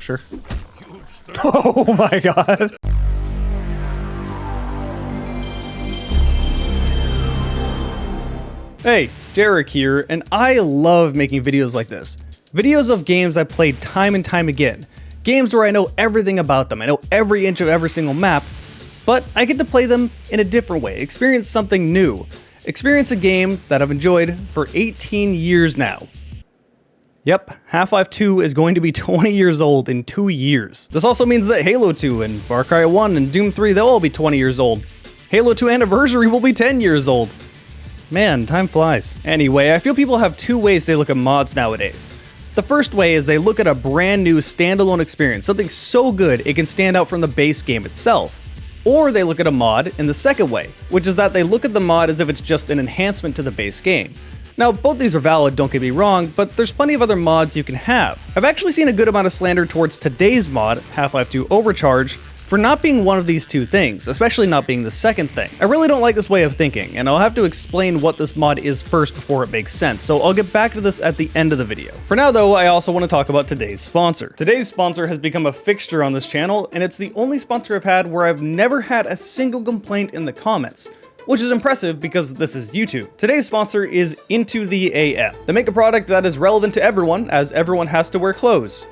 sure. Oh my god. Hey, Jarek here, and I love making videos like this. Videos of games I played time and time again. Games where I know everything about them, I know every inch of every single map, but I get to play them in a different way, experience something new. Experience a game that I've enjoyed for 18 years now. Yep, Half-Life 2 is going to be 20 years old in 2 years. This also means that Halo 2 and Far Cry 1 and Doom 3, they'll all be 20 years old. Halo 2 Anniversary will be 10 years old. Man, time flies. Anyway, I feel people have two ways they look at mods nowadays. The first way is they look at a brand new standalone experience, something so good it can stand out from the base game itself. Or they look at a mod in the second way, which is that they look at the mod as if it's just an enhancement to the base game. Now, both these are valid, don't get me wrong, but there's plenty of other mods you can have. I've actually seen a good amount of slander towards today's mod, Half-Life 2 Overcharged, for not being one of these two things, especially not being the second thing. I really don't like this way of thinking, and I'll have to explain what this mod is first before it makes sense, so I'll get back to this at the end of the video. For now though, I also want to talk about today's sponsor. Today's sponsor has become a fixture on this channel, and it's the only sponsor I've had where I've never had a single complaint in the comments, which is impressive because this is YouTube. Today's sponsor is IntoTheAM. They make a product that is relevant to everyone, as everyone has to wear clothes.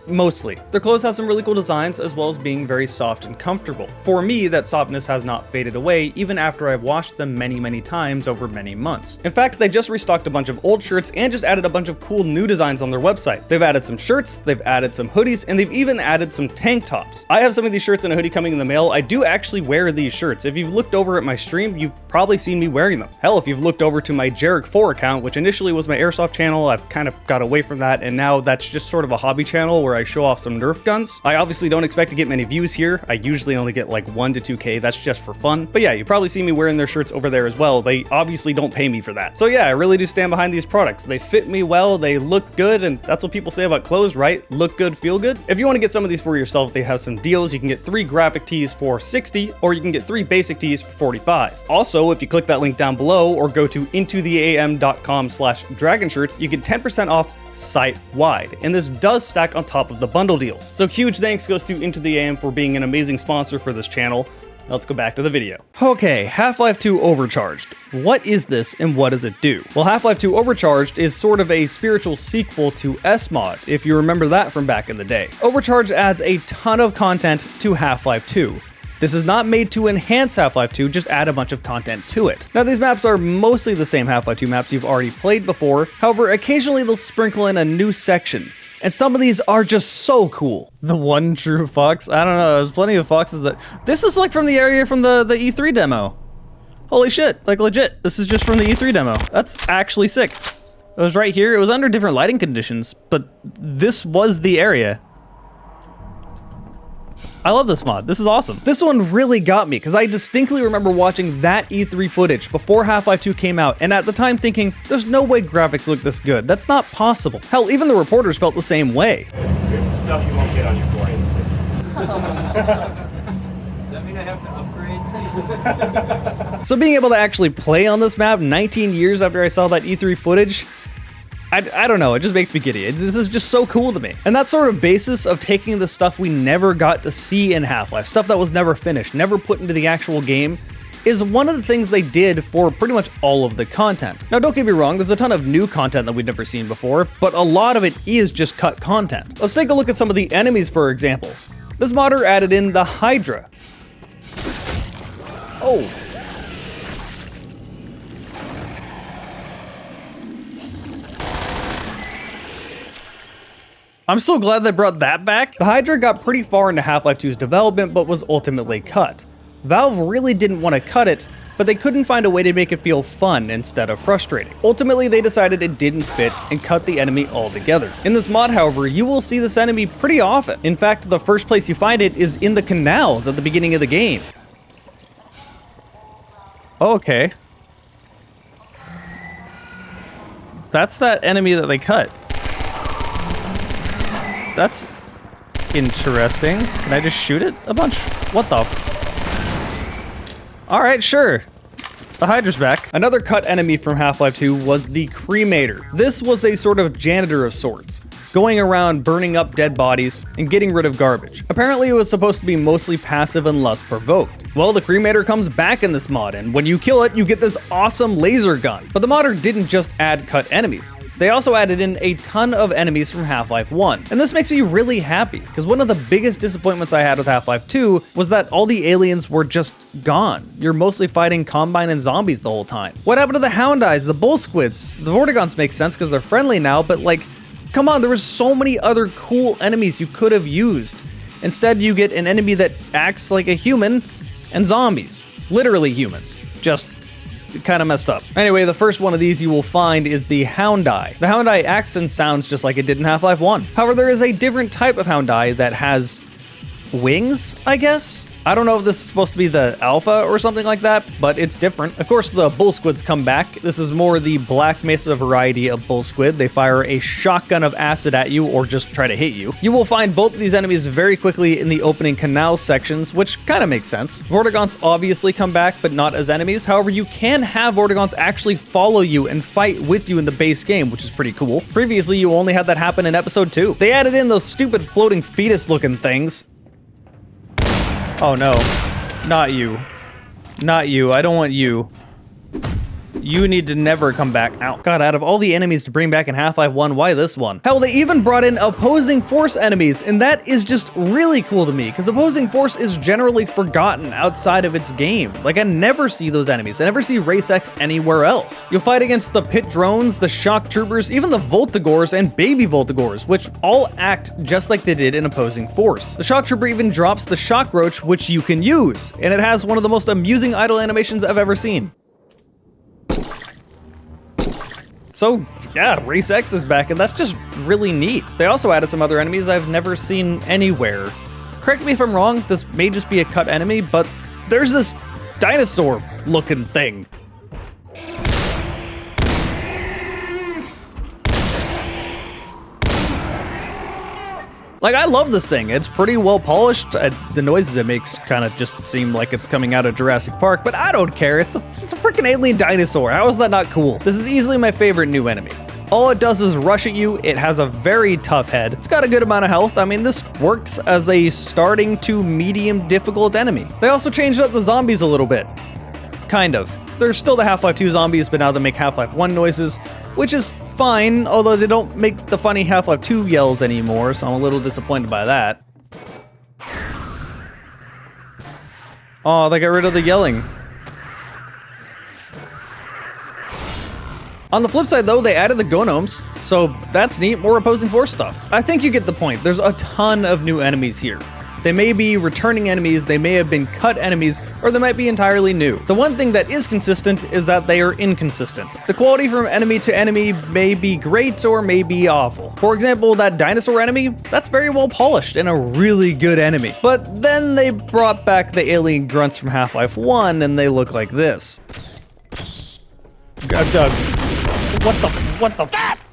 Mostly. Their clothes have some really cool designs, as well as being very soft and comfortable. For me, that softness has not faded away, even after I've washed them many times over many months. In fact, they just restocked a bunch of old shirts and just added a bunch of cool new designs on their website. They've added some shirts, they've added some hoodies, and they've even added some tank tops. I have some of these shirts and a hoodie coming in the mail. I do actually wear these shirts. If you've looked over at my stream, you've probably seen me wearing them. Hell, if you've looked over to my Jarek4 account, which initially was my airsoft channel, I've kind of got away from that, and now that's just sort of a hobby channel where I show off some Nerf guns. I obviously don't expect to get many views here. I usually only get like 1 to 2K, that's just for fun. But yeah, you probably see me wearing their shirts over there as well. They obviously don't pay me for that. So yeah, I really do stand behind these products. They fit me well, they look good, and that's what people say about clothes, right? Look good, feel good. If you want to get some of these for yourself, they have some deals. You can get 3 graphic tees for $60, or you can get 3 basic tees for $45. Also, if you click that link down below, or go to intotheam.com/dragonshirts, you get 10% off site-wide, and this does stack on top of the bundle deals. So huge thanks goes to IntoTheAM for being an amazing sponsor for this channel. Let's go back to the video. Okay, Half-Life 2 Overcharged. What is this and what does it do? Well, Half-Life 2 Overcharged is sort of a spiritual sequel to SMod, if you remember that from back in the day. Overcharged adds a ton of content to Half-Life 2. This is not made to enhance Half-Life 2, just add a bunch of content to it. Now, these maps are mostly the same Half-Life 2 maps you've already played before, however, occasionally they'll sprinkle in a new section, and some of these are just so cool. The one true fox? I don't know, there's plenty of foxes that... This is like from the area from the E3 demo. Holy shit, like legit, this is just from the E3 demo. That's actually sick. It was right here, it was under different lighting conditions, but this was the area. I love this mod. This is awesome. This one really got me because I distinctly remember watching that E3 footage before Half-Life 2 came out, and at the time thinking, there's no way graphics look this good. That's not possible. Hell, even the reporters felt the same way. Here's the stuff you won't get on your 486. Does that mean I have to upgrade? So being able to actually play on this map 19 years after I saw that E3 footage, I don't know, it just makes me giddy. This is just so cool to me. And that sort of basis of taking the stuff we never got to see in Half-Life, stuff that was never finished, never put into the actual game, is one of the things they did for pretty much all of the content. Now, don't get me wrong, there's a ton of new content that we've never seen before, but a lot of it is just cut content. Let's take a look at some of the enemies, for example. This modder added in the Hydra. Oh. I'm so glad they brought that back. The Hydra got pretty far into Half-Life 2's development, but was ultimately cut. Valve really didn't want to cut it, but they couldn't find a way to make it feel fun instead of frustrating. Ultimately, they decided it didn't fit and cut the enemy altogether. In this mod, however, you will see this enemy pretty often. In fact, the first place you find it is in the canals at the beginning of the game. Okay. That's that enemy that they cut. That's interesting. Can I just shoot it a bunch? What the? Alright, sure. The Hydra's back. Another cut enemy from Half-Life 2 was the Cremator. This was a sort of janitor of sorts. going around burning up dead bodies and getting rid of garbage. Apparently it was supposed to be mostly passive unless provoked. Well, the cremator comes back in this mod, and when you kill it, you get this awesome laser gun. But the modder didn't just add cut enemies. They also added in a ton of enemies from Half-Life 1. And this makes me really happy, because one of the biggest disappointments I had with Half-Life 2 was that all the aliens were just gone. You're mostly fighting Combine and zombies the whole time. What happened to the Hound Eyes, the Bull Squids? The Vortigons make sense because they're friendly now, but like, come on, there was so many other cool enemies you could have used. Instead, you get an enemy that acts like a human and zombies. Literally humans. Just kind of messed up. Anyway, the first one of these you will find is the Hound Eye. The Hound Eye acts and sounds just like it did in Half-Life 1. However, there is a different type of Hound Eye that has wings, I guess? I don't know if this is supposed to be the alpha or something like that, but it's different. Of course, the bull squids come back. This is more the Black Mesa variety of bull squid. They fire a shotgun of acid at you or just try to hit you. You will find both of these enemies very quickly in the opening canal sections, which kind of makes sense. Vortigons obviously come back, but not as enemies. However, you can have Vortigons actually follow you and fight with you in the base game, which is pretty cool. Previously, you only had that happen in episode 2. They added in those stupid floating fetus looking things. Oh no, not you. Not you, I don't want you. You need to never come back. Ow. God, out of all the enemies to bring back in Half-Life 1, why this one? Hell, they even brought in opposing force enemies, and that is just really cool to me, because opposing force is generally forgotten outside of its game. Like, I never see those enemies. I never see Race X anywhere else. You'll fight against the pit drones, the shock troopers, even the Voltigors and baby Voltigors, which all act just like they did in opposing force. The shock trooper even drops the shock roach, which you can use, and it has one of the most amusing idle animations I've ever seen. So, yeah, Race X is back, and that's just really neat. They also added some other enemies I've never seen anywhere. Correct me if I'm wrong, this may just be a cut enemy, but there's this dinosaur-looking thing. Like, I love this thing. It's pretty well polished. The noises it makes kind of just seem like it's coming out of Jurassic Park, but I don't care. It's a freaking alien dinosaur. How is that not cool? This is easily my favorite new enemy. All it does is rush at you. It has a very tough head. It's got a good amount of health. I mean, this works as a starting to medium difficult enemy. They also changed up the zombies a little bit. Kind of. There's still the Half-Life 2 zombies, but now they make Half-Life 1 noises, which is fine, although they don't make the funny Half-Life 2 yells anymore, so I'm a little disappointed by that. Oh, they got rid of the yelling. On the flip side, though, they added the Gonomes, so that's neat, more opposing force stuff. I think you get the point. There's a ton of new enemies here. They may be returning enemies, they may have been cut enemies, or they might be entirely new. The one thing that is consistent is that they are inconsistent. The quality from enemy to enemy may be great or may be awful. For example, that dinosaur enemy, that's very well polished and a really good enemy. But then they brought back the alien grunts from Half-Life 1 and they look like this. What the f-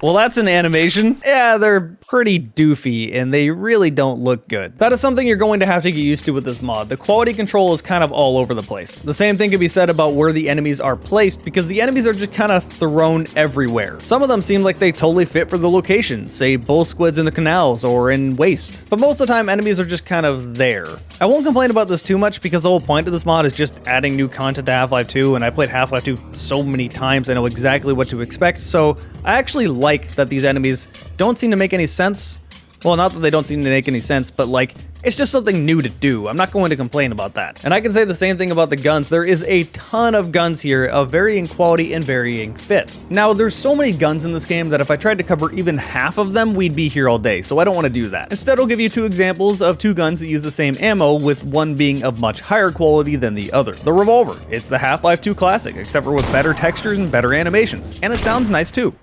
Well, that's an animation. Yeah, they're pretty doofy, and they really don't look good. That is something you're going to have to get used to with this mod. The quality control is kind of all over the place. The same thing can be said about where the enemies are placed, because the enemies are just kind of thrown everywhere. Some of them seem like they totally fit for the location, say bull squids in the canals or in waste. But most of the time, enemies are just kind of there. I won't complain about this too much, because the whole point of this mod is just adding new content to Half-Life 2, and I played Half-Life 2 so many times, I know exactly what to expect, so I actually like that these enemies don't seem to make any sense. Well, not that they don't seem to make any sense, but like, it's just something new to do. I'm not going to complain about that. And I can say the same thing about the guns. There is a ton of guns here of varying quality and varying fit. Now, there's so many guns in this game that if I tried to cover even half of them, we'd be here all day, so I don't want to do that. Instead, I'll give you two examples of two guns that use the same ammo, with one being of much higher quality than the other. The revolver. It's the Half-Life 2 classic, except for with better textures and better animations. And it sounds nice too.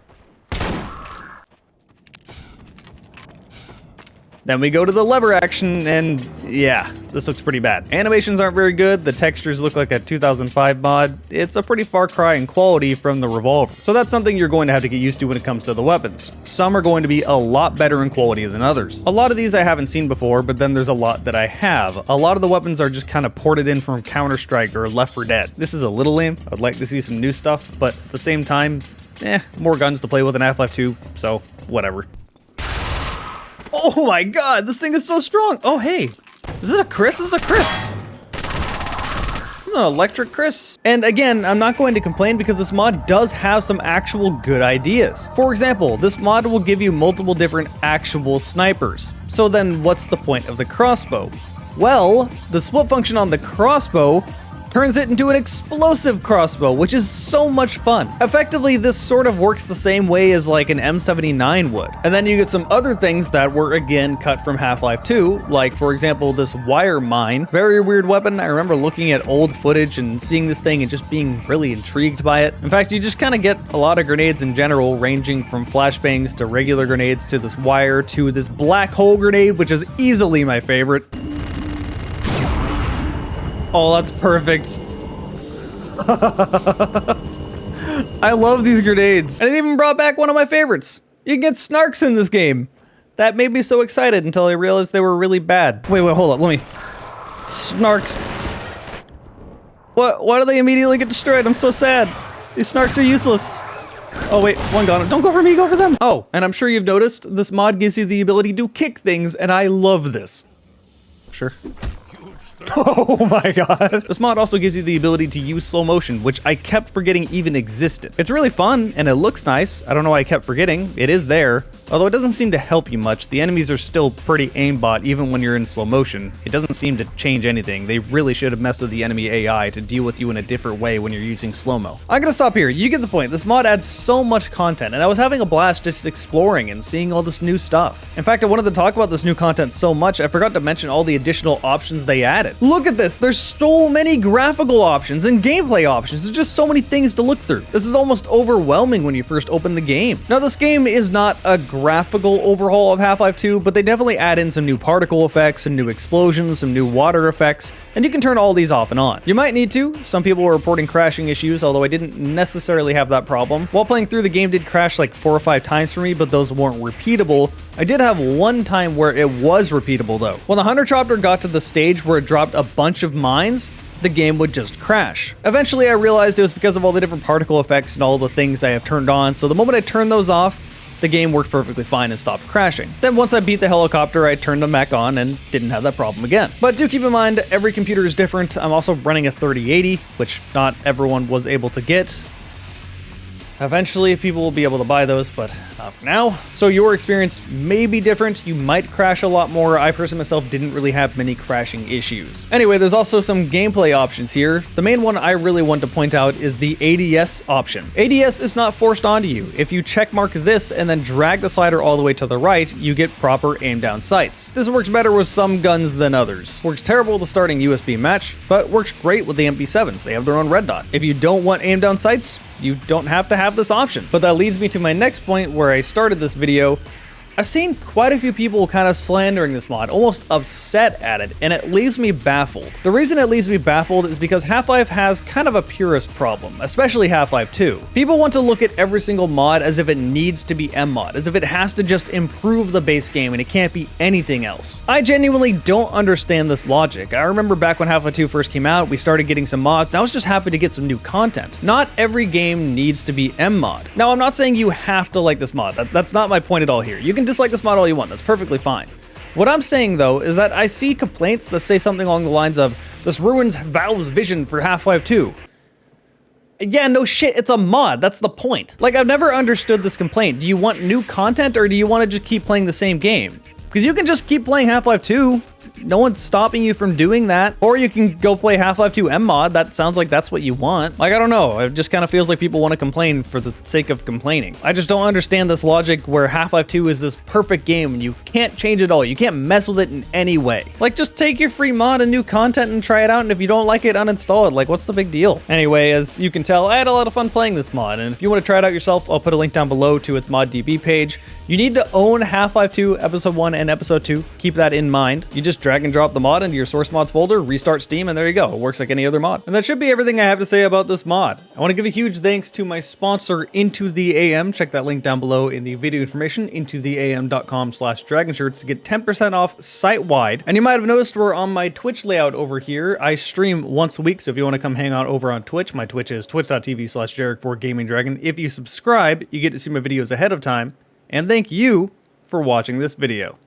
Then we go to the lever action, and yeah, this looks pretty bad. Animations aren't very good, the textures look like a 2005 mod. It's a pretty far cry in quality from the revolver. So that's something you're going to have to get used to when it comes to the weapons. Some are going to be a lot better in quality than others. A lot of these I haven't seen before, but then there's a lot that I have. A lot of the weapons are just kind of ported in from Counter-Strike or Left 4 Dead. This is a little lame. I'd like to see some new stuff, but at the same time, more guns to play with in Half-Life 2, so whatever. Oh my god, this thing is so strong! Oh hey, is it a Chris? This is a Chris! This is an electric Chris. And again, I'm not going to complain because this mod does have some actual good ideas. For example, this mod will give you multiple different actual snipers. So then what's the point of the crossbow? Well, the split function on the crossbow turns it into an explosive crossbow, which is so much fun. Effectively, this sort of works the same way as like an M79 would. And then you get some other things that were again cut from Half-Life 2, like for example, this wire mine. Very weird weapon. I remember looking at old footage and seeing this thing and just being really intrigued by it. In fact, you just kind of get a lot of grenades in general, ranging from flashbangs to regular grenades to this wire to this black hole grenade, which is easily my favorite. Oh, that's perfect. I love these grenades. And it even brought back one of my favorites. You can get snarks in this game. That made me so excited until I realized they were really bad. Wait, hold up, let me... Snarks. What? Why do they immediately get destroyed? I'm so sad. These snarks are useless. Oh wait, one gone. Don't go for me, go for them. Oh, and I'm sure you've noticed, this mod gives you the ability to kick things, and I love this. Sure. Oh my god. This mod also gives you the ability to use slow motion, which I kept forgetting even existed. It's really fun, and it looks nice. I don't know why I kept forgetting. It is there, although it doesn't seem to help you much. The enemies are still pretty aimbot even when you're in slow motion. It doesn't seem to change anything. They really should have messed with the enemy AI to deal with you in a different way when you're using slow-mo. I'm gonna stop here. You get the point. This mod adds so much content, and I was having a blast just exploring and seeing all this new stuff. In fact, I wanted to talk about this new content so much, I forgot to mention all the additional options they added. Look at this, there's so many graphical options and gameplay options. There's just so many things to look through. This is almost overwhelming when you first open the game. Now, this game is not a graphical overhaul of Half-Life 2, but they definitely add in some new particle effects, some new explosions, some new water effects, and you can turn all these off and on. You might need to. Some people were reporting crashing issues, although I didn't necessarily have that problem. While playing through, the game did crash like 4 or 5 times for me, but those weren't repeatable. I did have one time where it was repeatable though. When the Hunter Chopper got to the stage where it dropped a bunch of mines, the game would just crash. Eventually I realized it was because of all the different particle effects and all the things I have turned on, so the moment I turned those off, the game worked perfectly fine and stopped crashing. Then once I beat the helicopter, I turned them back on and didn't have that problem again. But do keep in mind, every computer is different. I'm also running a 3080, which not everyone was able to get. Eventually, people will be able to buy those, but not for now. So your experience may be different. You might crash a lot more. I personally myself didn't really have many crashing issues. Anyway, there's also some gameplay options here. The main one I really want to point out is the ADS option. ADS is not forced onto you. If you checkmark this and then drag the slider all the way to the right, you get proper aim down sights. This works better with some guns than others. Works terrible with the starting USB match, but works great with the MP7s. They have their own red dot. If you don't want aim down sights, you don't have to have this option. But that leads me to my next point where I started this video. I've seen quite a few people kind of slandering this mod, almost upset at it, and it leaves me baffled. The reason it leaves me baffled is because Half-Life has kind of a purist problem, especially Half-Life 2. People want to look at every single mod as if it needs to be M-mod, as if it has to just improve the base game and it can't be anything else. I genuinely don't understand this logic. I remember back when Half-Life 2 first came out, we started getting some mods, and I was just happy to get some new content. Not every game needs to be M-mod. Now, I'm not saying you have to like this mod. That's not my point at all here. You can dislike this mod all you want, that's perfectly fine. What I'm saying though is that I see complaints that say something along the lines of, this ruins Valve's vision for Half-Life 2. Yeah, no shit, it's a mod, that's the point. Like, I've never understood this complaint. Do you want new content or do you want to just keep playing the same game? Because you can just keep playing Half-Life 2. No one's stopping you from doing that. Or you can go play Half-Life 2 M-mod. That sounds like that's what you want. Like, I don't know. It just kind of feels like people want to complain for the sake of complaining. I just don't understand this logic where Half-Life 2 is this perfect game and you can't change it all. You can't mess with it in any way. Like, just take your free mod and new content and try it out, and if you don't like it, uninstall it. Like, what's the big deal? Anyway, as you can tell, I had a lot of fun playing this mod, and if you want to try it out yourself, I'll put a link down below to its ModDB page. You need to own Half-Life 2 Episode 1 and Episode 2. Keep that in mind. You just drag drag and drop the mod into your source mods folder, restart Steam, and there you go. It works like any other mod. And that should be everything I have to say about this mod. I want to give a huge thanks to my sponsor, IntoTheAM. Check that link down below in the video information, IntoTheAM.com/dragonshirts to get 10% off site-wide. And you might have noticed we're on my Twitch layout over here. I stream once a week, so if you want to come hang out over on Twitch, my Twitch is twitch.tv/JarekTheGamingDragon. If you subscribe, you get to see my videos ahead of time. And thank you for watching this video.